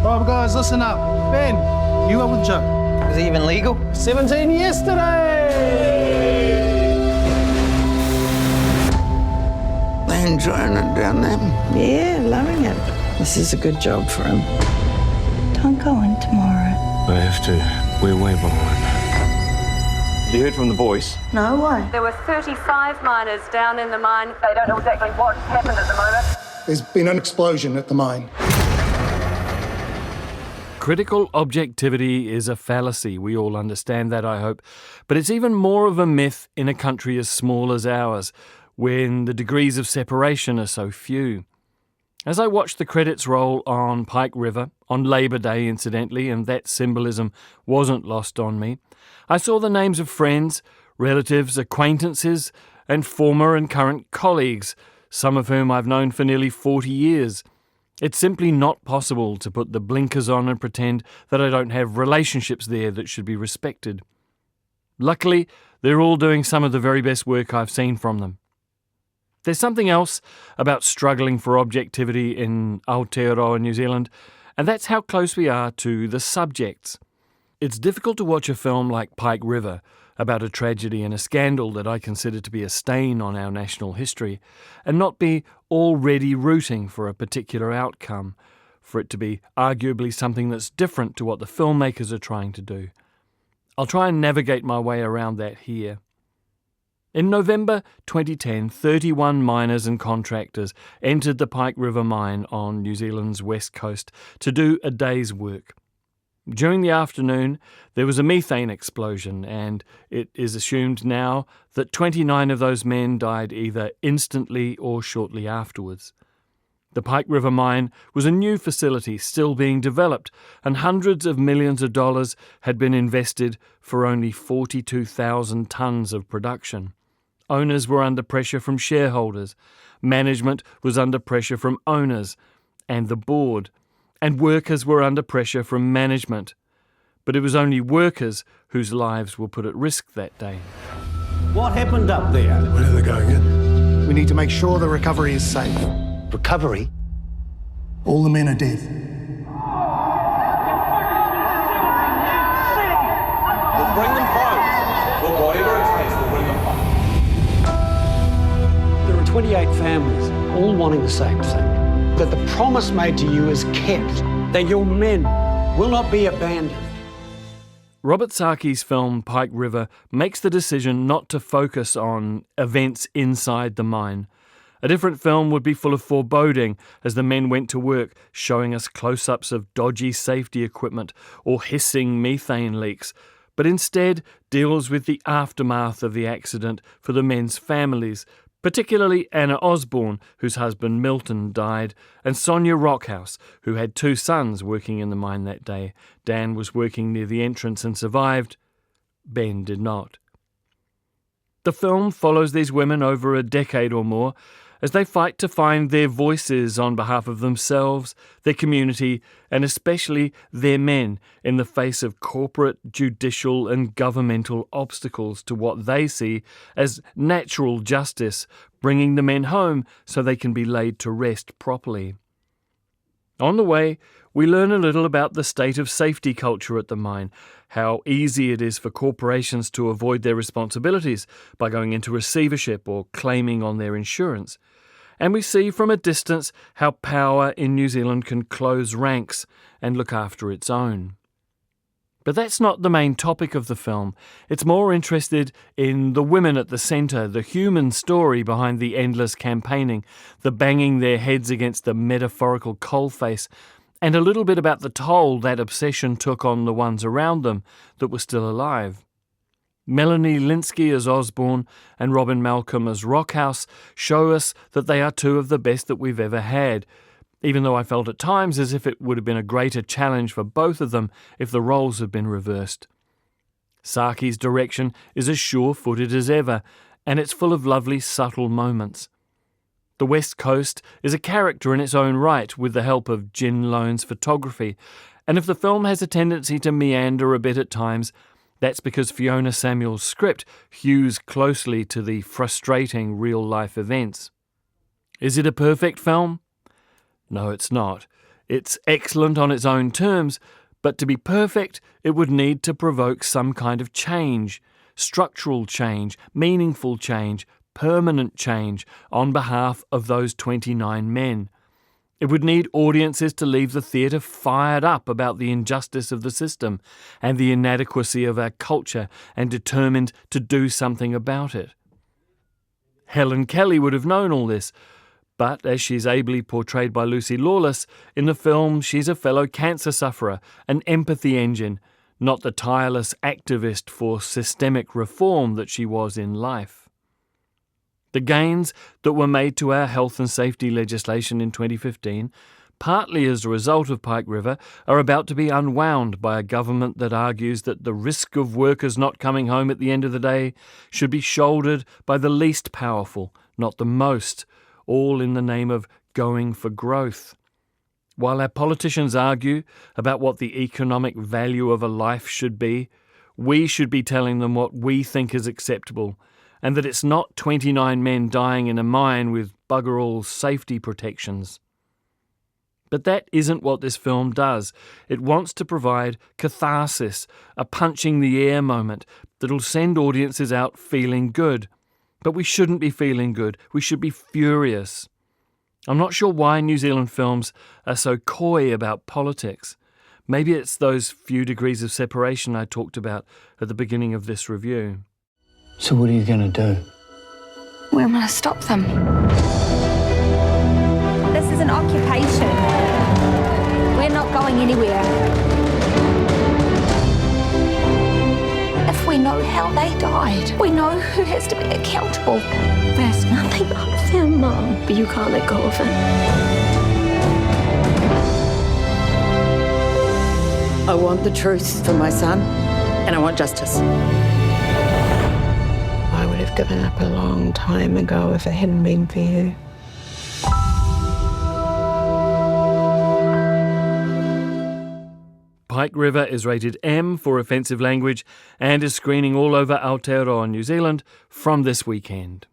Right, guys, listen up. Ben, you up with Joe. Is it even legal? 17 yesterday! They enjoying it down there? Yeah, loving it. This is a good job for him. Don't go in tomorrow. I have to. We're way behind. Have you heard from the boys? No, why? There were 35 miners down in the mine. They don't know exactly what's happened at the moment. There's been an explosion at the mine. Critical objectivity is a fallacy. We all understand that, I hope. But it's even more of a myth in a country as small as ours, when the degrees of separation are so few. As I watched the credits roll on Pike River, on Labour Day incidentally, and that symbolism wasn't lost on me, I saw the names of friends, relatives, acquaintances, and former and current colleagues, some of whom I've known for nearly 40 years. It's simply not possible to put the blinkers on and pretend that I don't have relationships there that should be respected. Luckily, they're all doing some of the very best work I've seen from them. There's something else about struggling for objectivity in Aotearoa, New Zealand, and that's how close we are to the subjects. It's difficult to watch a film like Pike River, about a tragedy and a scandal that I consider to be a stain on our national history, and not be already rooting for a particular outcome, for it to be arguably something that's different to what the filmmakers are trying to do. I'll try and navigate my way around that here. In November 2010, 31 miners and contractors entered the Pike River mine on New Zealand's west coast to do a day's work. During the afternoon, there was a methane explosion, and it is assumed now that 29 of those men died either instantly or shortly afterwards. The Pike River mine was a new facility still being developed, and hundreds of millions of dollars had been invested for only 42,000 tonnes of production. Owners were under pressure from shareholders, management was under pressure from owners and the board, and workers were under pressure from management. But it was only workers whose lives were put at risk that day. What happened up there? Where are they going in? We need to make sure the recovery is safe. Recovery? All the men are dead. We'll bring them home. Well, whatever it takes, we'll bring them home. There are 28 families, all wanting the same thing. That the promise made to you is kept, that your men will not be abandoned. Robert Sarkies' film Pike River makes the decision not to focus on events inside the mine. A different film would be full of foreboding as the men went to work, showing us close-ups of dodgy safety equipment or hissing methane leaks, but instead deals with the aftermath of the accident for the men's families, particularly Anna Osborne, whose husband Milton died, and Sonia Rockhouse, who had 2 sons working in the mine that day. Dan was working near the entrance and survived. Ben did not. The film follows these women over a decade or more as they fight to find their voices on behalf of themselves, their community, and especially their men in the face of corporate, judicial and governmental obstacles to what they see as natural justice, bringing the men home so they can be laid to rest properly. On the way, we learn a little about the state of safety culture at the mine, how easy it is for corporations to avoid their responsibilities by going into receivership or claiming on their insurance. And we see from a distance how power in New Zealand can close ranks and look after its own. But that's not the main topic of the film. It's more interested in the women at the centre, the human story behind the endless campaigning, the banging their heads against the metaphorical coalface, and a little bit about the toll that obsession took on the ones around them that were still alive. Melanie Linsky as Osborne and Robin Malcolm as Rockhouse show us that they are 2 of the best that we've ever had, even though I felt at times as if it would have been a greater challenge for both of them if the roles had been reversed. Sarkies' direction is as sure-footed as ever, and it's full of lovely, subtle moments. The West Coast is a character in its own right with the help of Gin Lone's photography, and if the film has a tendency to meander a bit at times, that's because Fiona Samuel's script hews closely to the frustrating real-life events. Is it a perfect film? No, it's not. It's excellent on its own terms, but to be perfect, it would need to provoke some kind of change, structural change, meaningful change, permanent change on behalf of those 29 men. It would need audiences to leave the theatre fired up about the injustice of the system and the inadequacy of our culture and determined to do something about it. Helen Kelly would have known all this, but as she's ably portrayed by Lucy Lawless, in the film she's a fellow cancer sufferer, an empathy engine, not the tireless activist for systemic reform that she was in life. The gains that were made to our health and safety legislation in 2015, partly as a result of Pike River, are about to be unwound by a government that argues that the risk of workers not coming home at the end of the day should be shouldered by the least powerful, not the most, all in the name of going for growth. While our politicians argue about what the economic value of a life should be, we should be telling them what we think is acceptable, and that it's not 29 men dying in a mine with bugger all safety protections. But that isn't what this film does. It wants to provide catharsis, a punching-the-air moment that'll send audiences out feeling good. But we shouldn't be feeling good. We should be furious. I'm not sure why New Zealand films are so coy about politics. Maybe it's those few degrees of separation I talked about at the beginning of this review. So what are you going to do? We're going to stop them. This is an occupation. We're not going anywhere. If we know how they died, we know who has to be accountable. There's nothing up there, Mum, but you can't let go of it. I want the truth for my son, and I want justice. I would have given up a long time ago if it hadn't been for you. Pike River is rated M for offensive language and is screening all over Aotearoa, New Zealand from this weekend.